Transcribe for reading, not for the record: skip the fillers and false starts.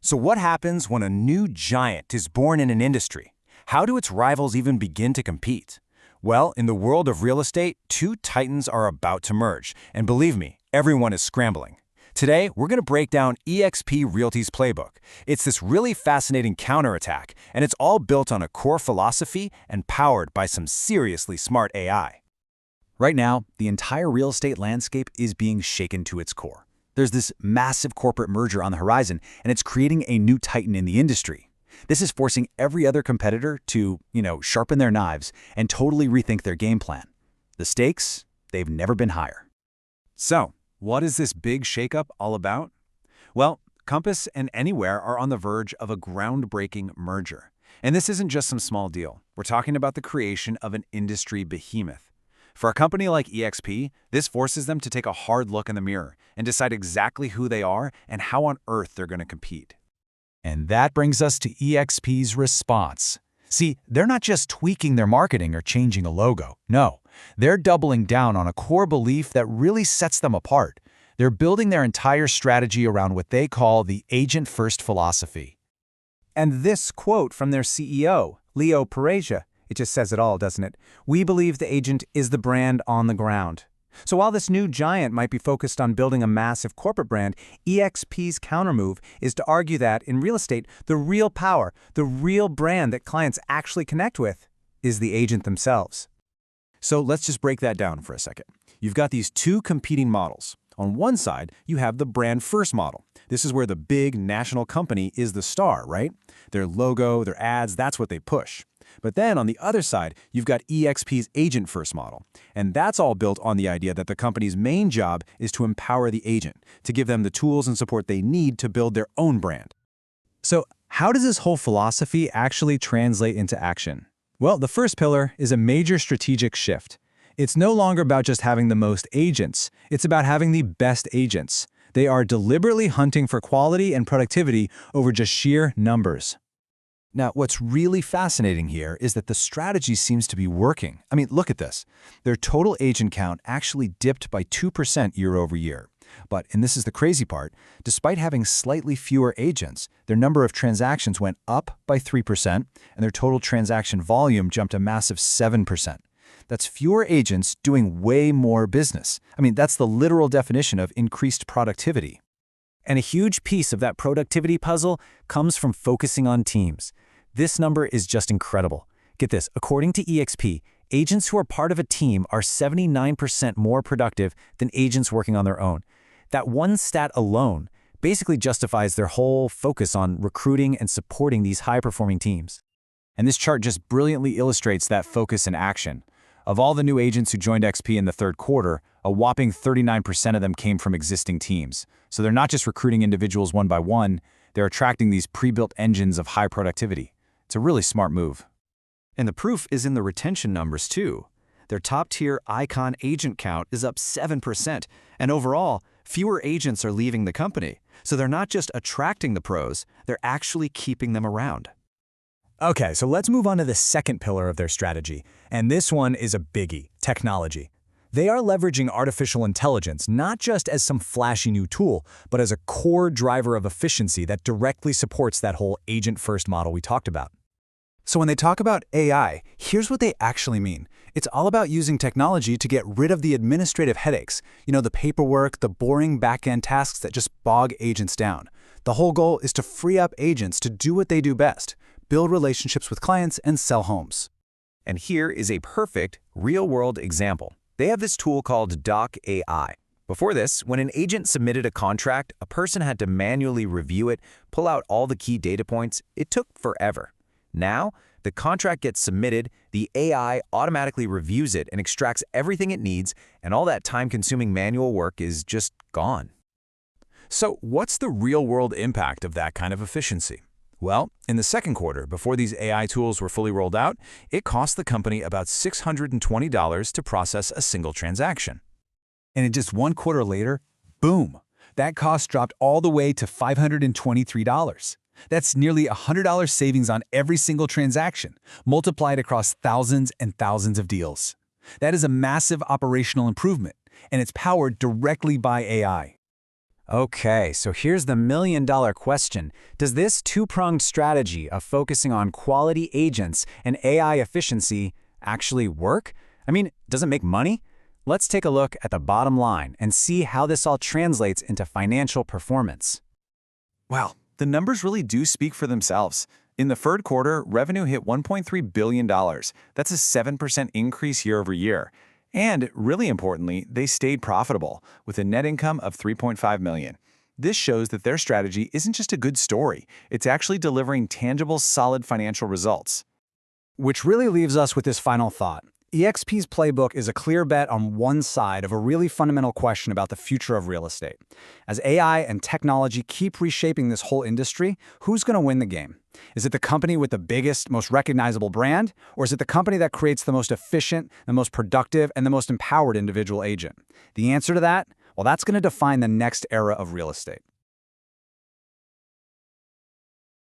So what happens when a new giant is born in an industry? How do its rivals even begin to compete? Well, in the world of real estate, two titans are about to merge, and believe me, everyone is scrambling. Today, we're going to break down eXp Realty's playbook. It's this really fascinating counterattack, and it's all built on a core philosophy and powered by some seriously smart AI. Right now, the entire real estate landscape is being shaken to its core. There's this massive corporate merger on the horizon, and it's creating a new titan in the industry. This is forcing every other competitor to, sharpen their knives and totally rethink their game plan. The stakes, they've never been higher. So, what is this big shakeup all about? Well, Compass and Anywhere are on the verge of a groundbreaking merger. And this isn't just some small deal. We're talking about the creation of an industry behemoth. For a company like eXp, this forces them to take a hard look in the mirror and decide exactly who they are and how on earth they're going to compete. And that brings us to eXp's response. See, they're not just tweaking their marketing or changing a logo. No, they're doubling down on a core belief that really sets them apart. They're building their entire strategy around what they call the agent-first philosophy. And this quote from their CEO, Leo Pareja, it just says it all, doesn't it? We believe the agent is the brand on the ground. So while this new giant might be focused on building a massive corporate brand, eXp's countermove is to argue that, in real estate, the real power, the real brand that clients actually connect with, is the agent themselves. So let's just break that down for a second. You've got these two competing models. On one side, you have the brand-first model. This is where the big national company is the star, right? Their logo, their ads, that's what they push. But then on the other side, you've got eXp's agent-first model. And that's all built on the idea that the company's main job is to empower the agent, to give them the tools and support they need to build their own brand. So how does this whole philosophy actually translate into action? Well, the first pillar is a major strategic shift. It's no longer about just having the most agents. It's about having the best agents. They are deliberately hunting for quality and productivity over just sheer numbers. Now, what's really fascinating here is that the strategy seems to be working. I mean, look at this. Their total agent count actually dipped by 2% year over year. But, and this is the crazy part, despite having slightly fewer agents, their number of transactions went up by 3%, and their total transaction volume jumped a massive 7%. That's fewer agents doing way more business. I mean, that's the literal definition of increased productivity. And a huge piece of that productivity puzzle comes from focusing on teams. This number is just incredible. Get this, according to eXp, agents who are part of a team are 79% more productive than agents working on their own. That one stat alone basically justifies their whole focus on recruiting and supporting these high-performing teams. And this chart just brilliantly illustrates that focus in action. Of all the new agents who joined XP in the third quarter, a whopping 39% of them came from existing teams. So they're not just recruiting individuals one by one, they're attracting these pre-built engines of high productivity. It's a really smart move. And the proof is in the retention numbers too. Their top-tier icon agent count is up 7%, and overall, fewer agents are leaving the company. So they're not just attracting the pros, they're actually keeping them around. Okay, so let's move on to the second pillar of their strategy, and this one is a biggie, technology. They are leveraging artificial intelligence not just as some flashy new tool, but as a core driver of efficiency that directly supports that whole agent-first model we talked about. So when they talk about AI, here's what they actually mean. It's all about using technology to get rid of the administrative headaches, the paperwork, the boring back-end tasks that just bog agents down. The whole goal is to free up agents to do what they do best, build relationships with clients, and sell homes. And here is a perfect real-world example. They have this tool called Doc AI. Before this, when an agent submitted a contract, a person had to manually review it, pull out all the key data points. It took forever. Now, the contract gets submitted, the AI automatically reviews it and extracts everything it needs, and all that time-consuming manual work is just gone. So what's the real-world impact of that kind of efficiency? Well, in the second quarter, before these AI tools were fully rolled out, it cost the company about $620 to process a single transaction. And in just 1 quarter later, boom, that cost dropped all the way to $523. That's nearly $100 savings on every single transaction, multiplied across thousands and thousands of deals. That is a massive operational improvement, and it's powered directly by AI. Okay, so here's the million-dollar question. Does this two-pronged strategy of focusing on quality agents and AI efficiency actually work? I mean, does it make money? Let's take a look at the bottom line and see how this all translates into financial performance. Wow, the numbers really do speak for themselves. In the third quarter, revenue hit $1.3 billion. That's a 7% increase year over year. And really importantly, they stayed profitable with a net income of $3.5 million. This shows that their strategy isn't just a good story, it's actually delivering tangible, solid financial results. Which really leaves us with this final thought. EXP's playbook is a clear bet on one side of a really fundamental question about the future of real estate. As AI and technology keep reshaping this whole industry, who's going to win the game? Is it the company with the biggest, most recognizable brand? Or is it the company that creates the most efficient, the most productive, and the most empowered individual agent? The answer to that? Well, that's going to define the next era of real estate.